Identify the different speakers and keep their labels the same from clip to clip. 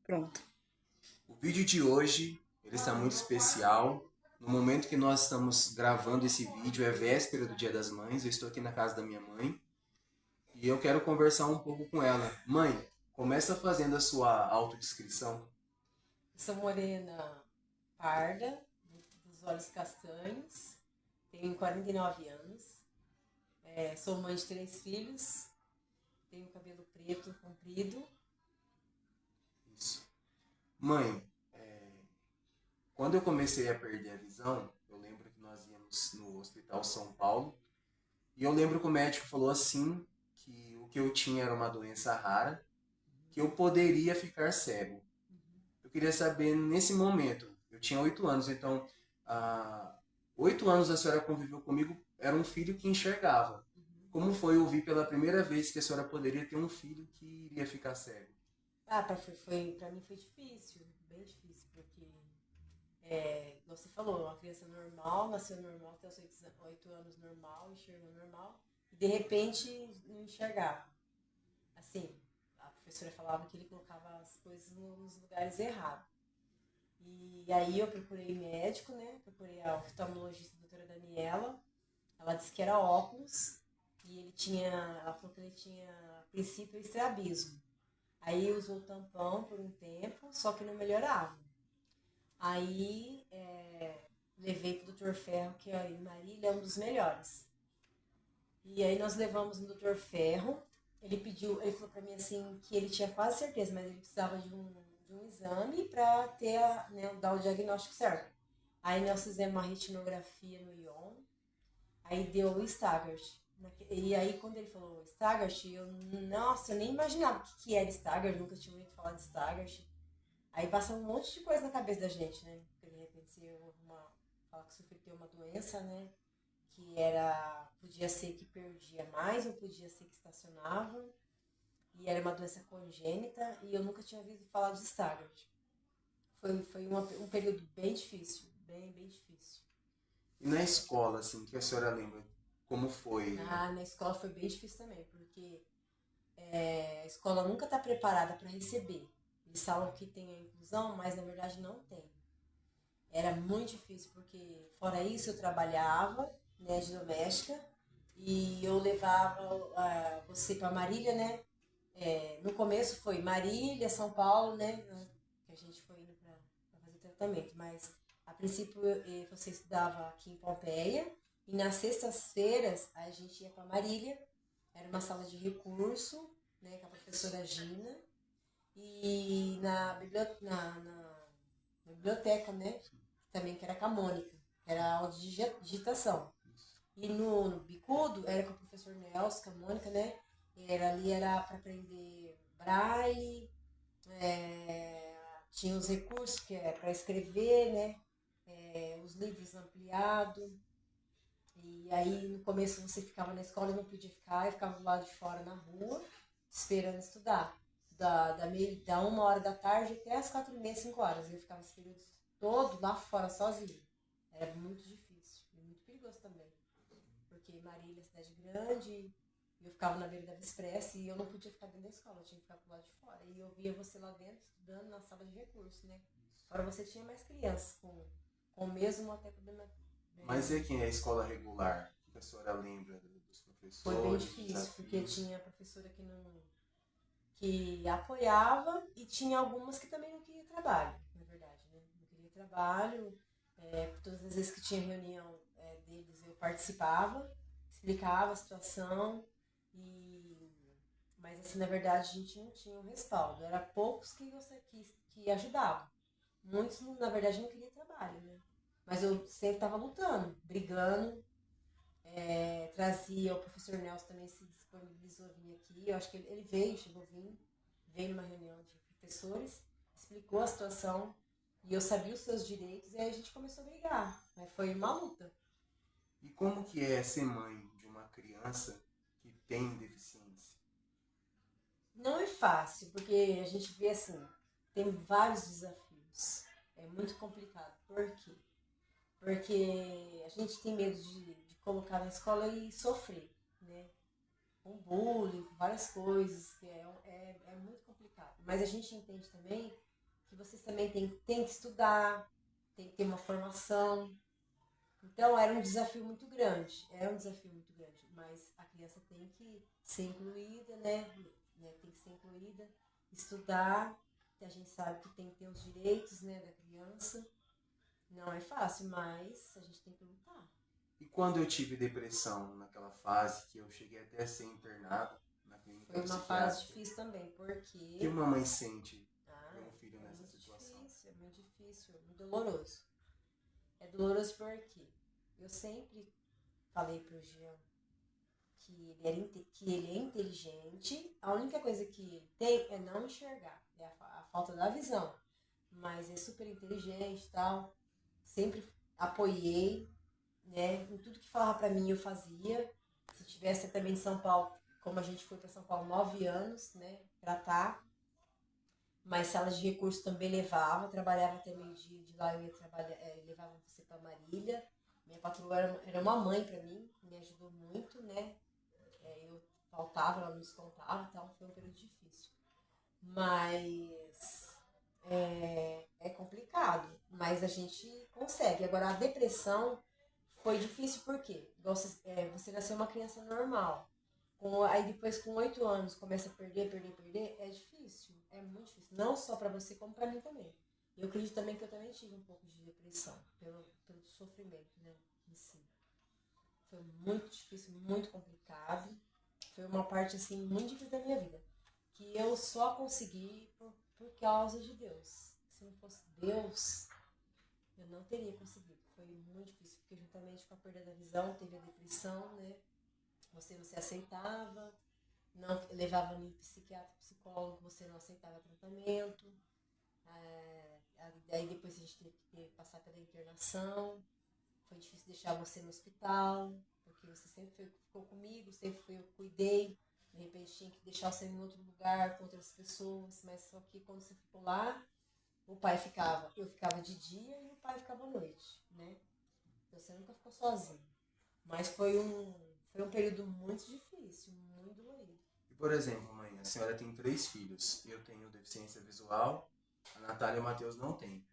Speaker 1: Pronto.
Speaker 2: O vídeo de hoje, ele está muito especial. No momento que nós estamos gravando esse vídeo, é véspera do Dia das Mães. Eu estou aqui na casa da minha mãe e eu quero conversar um pouco com ela. Mãe, começa fazendo a sua autodescrição.
Speaker 3: Sou morena parda, dos olhos castanhos, tenho 49 anos, sou mãe de 3 filhos, tenho cabelo preto comprido.
Speaker 2: Isso. Mãe, quando eu comecei a perder a visão, eu lembro que nós íamos no Hospital São Paulo e eu lembro que o médico falou assim que o que eu tinha era uma doença rara, que eu poderia ficar cego. Eu queria saber, nesse momento, eu tinha 8 anos, então, há 8 anos a senhora conviveu comigo, era um filho que enxergava. Como foi ouvir pela primeira vez que a senhora poderia ter um filho que iria ficar cego?
Speaker 3: Pra mim foi difícil, bem difícil, porque, como você falou, uma criança normal, nasceu normal, até os 8 anos normal, enxergou normal, e de repente não enxergava. Assim, a professora falava que ele colocava as coisas nos lugares errados. E aí eu procurei médico, né? Procurei a oftalmologista, a doutora Daniela. Ela disse que era óculos e ela falou que ele tinha, a princípio, estrabismo. Aí usou tampão por um tempo, só que não melhorava. Aí levei pro Dr. Ferro, que em Marília é um dos melhores. E aí nós levamos no Dr. Ferro. Ele falou pra mim assim que ele tinha quase certeza, mas ele precisava de um exame para ter, dar o diagnóstico certo. Aí nós fizemos uma retinografia no ION, aí deu o Stargardt. E aí quando ele falou Stargardt, nossa, eu nem imaginava o que era Stargardt, nunca tinha ouvido falar de Stargardt. Aí passa um monte de coisa na cabeça da gente, né? Porque de repente fala que sofreu ter uma doença, né? Podia ser que perdia mais ou podia ser que estacionava. E era uma doença congênita e eu nunca tinha ouvido falar de Stargardt. Foi um período bem difícil, bem difícil.
Speaker 2: E na escola, assim, que a senhora lembra, como foi?
Speaker 3: Na escola foi bem difícil também, porque a escola nunca está preparada para receber. Eles falam que tem a inclusão, mas na verdade não tem. Era muito difícil, porque fora isso eu trabalhava, né, de doméstica, e eu levava você para Marília, né? No começo foi Marília, São Paulo, né? Que a gente foi indo para fazer tratamento, mas a princípio você estudava aqui em Pompeia e nas sextas-feiras a gente ia para Marília, era uma sala de recurso, né, com a professora Gina, e na biblioteca, né? Também que era com a Mônica, que era aula de digitação. E no bicudo era com o professor Nelson, com a Mônica, né? Era para aprender braille, tinha os recursos que é para escrever, né? Os livros ampliados. E aí no começo você ficava na escola e não podia ficar, eu ficava do lado de fora na rua, esperando estudar. Da 1 hora da tarde até as 4h30, 5 horas. Eu ficava esse período todo lá fora, sozinha. Era muito difícil e muito perigoso também. Porque Marília é cidade grande, eu ficava na beira da Express e eu não podia ficar dentro da escola, eu tinha que ficar pro lado de fora. E eu via você lá dentro estudando na sala de recurso, né? Fora você tinha mais crianças com o mesmo até problema.
Speaker 2: Mas e quem é a escola regular? O que a senhora lembra dos professores?
Speaker 3: Foi bem difícil, porque tinha professora que apoiava e tinha algumas que também não queria trabalho, na verdade, né? Não queria trabalho. Todas as vezes que tinha reunião deles eu participava, explicava a situação, mas assim, na verdade a gente não tinha um respaldo, era poucos que ajudavam. Muitos, na verdade, não queriam trabalho, né? Mas eu sempre estava lutando, brigando, trazia, o professor Nelson também se disponibilizou a vir aqui, eu acho que ele chegou a vir, veio numa reunião de professores, explicou a situação, e eu sabia os seus direitos, e aí a gente começou a brigar, mas foi uma luta.
Speaker 2: E como que é ser mãe de uma criança que tem deficiência?
Speaker 3: Não é fácil, porque a gente vê assim, tem vários desafios, é muito complicado. Por quê? Porque a gente tem medo de colocar na escola e sofrer, né? Com bullying, com várias coisas, que é muito complicado. Mas a gente entende também que vocês também têm que estudar, tem que ter uma formação. Então era um desafio muito grande, mas a criança tem que ser incluída, né? Tem que ser incluída, estudar, a gente sabe que tem que ter os direitos, né, da criança. Não é fácil, mas a gente tem que lutar.
Speaker 2: E quando eu tive depressão, naquela fase que eu cheguei até a ser internado na clínica
Speaker 3: Foi uma fase difícil também, porque...
Speaker 2: O que uma mãe sente ver um filho nessa situação?
Speaker 3: É muito difícil, é muito doloroso. É doloroso porque eu sempre falei pro Jean que ele é inteligente, a única coisa que ele tem é não enxergar, é a falta da visão. Mas é super inteligente e tal, sempre apoiei, né? Em tudo que falava pra mim eu fazia. Se tivesse também em São Paulo, como a gente foi para São Paulo 9 anos, né? Tratar. Mas salas de recurso também levava, trabalhava até meio-dia, de lá eu ia trabalhar, levava você para Marília. Minha patroa era uma mãe para mim, me ajudou muito, né? Eu faltava, ela nos contava, então foi um período difícil. Mas é complicado, mas a gente consegue. Agora, a depressão foi difícil porque você nasceu uma criança normal. Aí depois, com 8 anos, começa a perder, é difícil. É muito difícil. Não só pra você, como pra mim também. Eu acredito também que eu também tive um pouco de depressão, pelo sofrimento, né, em si. Foi muito difícil, muito complicado. Foi uma parte, assim, muito difícil da minha vida. Que eu só consegui por causa de Deus. Se não fosse Deus, eu não teria conseguido. Foi muito difícil, porque juntamente com a perda da visão, teve a depressão, né? Você não se aceitava, não levava nem psiquiatra, psicólogo, você não aceitava tratamento. Daí depois a gente teve que passar pela internação. Foi difícil deixar você no hospital, porque você sempre ficou comigo, sempre eu cuidei. De repente tinha que deixar você em outro lugar, com outras pessoas, mas só que quando você ficou lá, eu ficava de dia e o pai ficava à noite, né? Então você nunca ficou sozinho. Mas foi um período muito difícil, muito dolorido.
Speaker 2: E, por exemplo, mãe, a senhora tem 3 filhos. Eu tenho deficiência visual, a Natália e o Matheus não têm.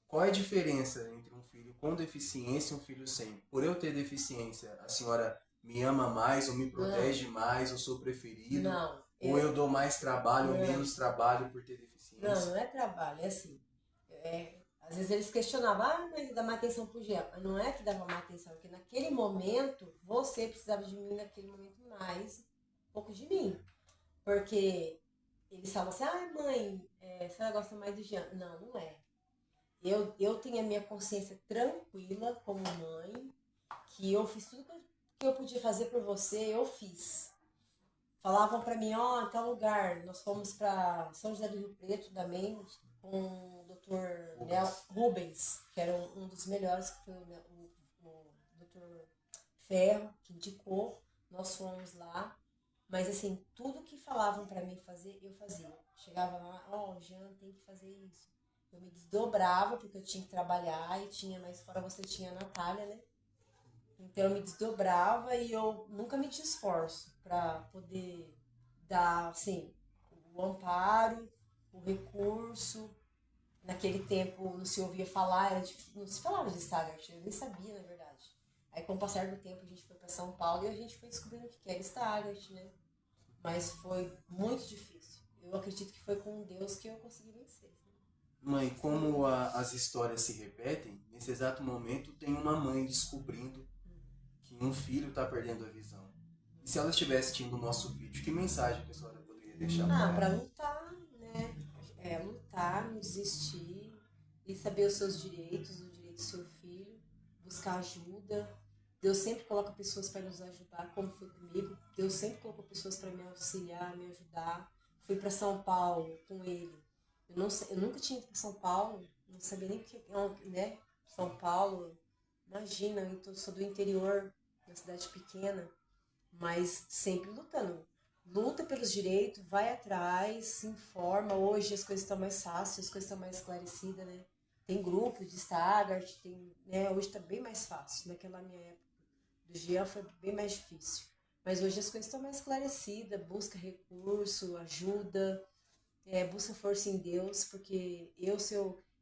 Speaker 2: Qual é a diferença entre um filho com deficiência e um filho sem? Por eu ter deficiência, a senhora me ama mais, ou me protege mais, ou sou preferido?
Speaker 3: Não.
Speaker 2: Ou eu dou mais trabalho ou menos trabalho por ter deficiência?
Speaker 3: Não é trabalho, é assim. Às vezes eles questionavam, mas dá mais atenção pro Jean. Não é que dava mais atenção, porque naquele momento, você precisava de mim, naquele momento mais, um pouco de mim. Porque eles falam assim, mãe, a senhora gosta mais do Jean. Não, não é. Eu tenho a minha consciência tranquila como mãe, que eu fiz tudo que eu podia fazer por você, eu fiz. Falavam pra mim, em tal lugar, nós fomos pra São José do Rio Preto também, com o Dr. Rubens, que era um dos melhores, que foi o Dr. Ferro, que indicou, nós fomos lá. Mas assim, tudo que falavam pra mim fazer, eu fazia. Chegava lá, Jean tem que fazer isso. Eu me desdobrava, porque eu tinha que trabalhar, e tinha, mas fora você tinha a Natália, né? Então eu me desdobrava e eu nunca meti esforço para poder dar, assim, o amparo, o recurso. Naquele tempo não se ouvia falar, não se falava de Staggart, eu nem sabia, na verdade. Aí com o passar do tempo a gente foi para São Paulo e a gente foi descobrindo o que era Staggart, né? Mas foi muito difícil. Eu acredito que foi com Deus que eu consegui vencer.
Speaker 2: Mãe, como as histórias se repetem, nesse exato momento tem uma mãe descobrindo que um filho está perdendo a visão. E se ela estivesse assistindo o nosso vídeo, que mensagem que a senhora poderia deixar para ela?
Speaker 3: Para lutar, né? Lutar, não desistir e saber os seus direitos, o direito do seu filho, buscar ajuda. Deus sempre coloca pessoas para nos ajudar, como foi comigo. Deus sempre colocou pessoas para me auxiliar, me ajudar. Fui para São Paulo com ele. Eu nunca tinha ido para São Paulo, não sabia nem o que, né? São Paulo, imagina, eu sou do interior, uma cidade pequena, mas sempre lutando. Luta pelos direitos, vai atrás, se informa. Hoje as coisas estão mais fáceis, as coisas estão mais esclarecidas, né? Tem grupos de Staggart, né? Hoje está bem mais fácil. Naquela minha época do Jean foi bem mais difícil. Mas hoje as coisas estão mais esclarecidas, busca recurso, ajuda. busca força em Deus, porque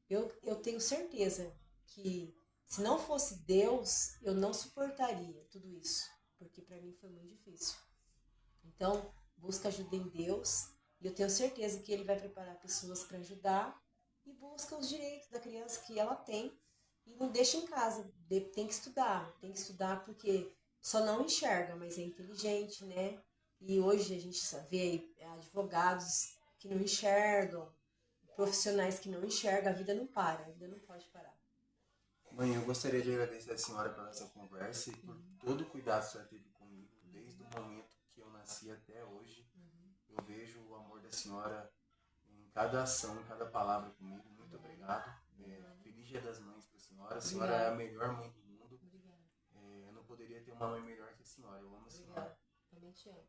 Speaker 3: eu tenho certeza que se não fosse Deus, eu não suportaria tudo isso, porque para mim foi muito difícil. Então, busca ajuda em Deus, e eu tenho certeza que Ele vai preparar pessoas para ajudar, e busca os direitos da criança que ela tem, e não deixa em casa, tem que estudar porque só não enxerga, mas é inteligente, né? E hoje a gente vê aí advogados que não enxergam, profissionais que não enxergam, a vida não para, a vida não pode parar.
Speaker 2: Mãe, eu gostaria de agradecer a senhora pela essa conversa e por todo o cuidado que a senhora teve comigo, desde o momento que eu nasci até hoje. Eu vejo o amor da senhora em cada ação, em cada palavra comigo. Muito obrigado. Feliz Dia das Mães para a senhora. A senhora é a melhor mãe do mundo.
Speaker 3: Obrigada.
Speaker 2: Eu não poderia ter uma mãe melhor que a senhora. Eu amo a senhora.
Speaker 3: Obrigada. Também te amo.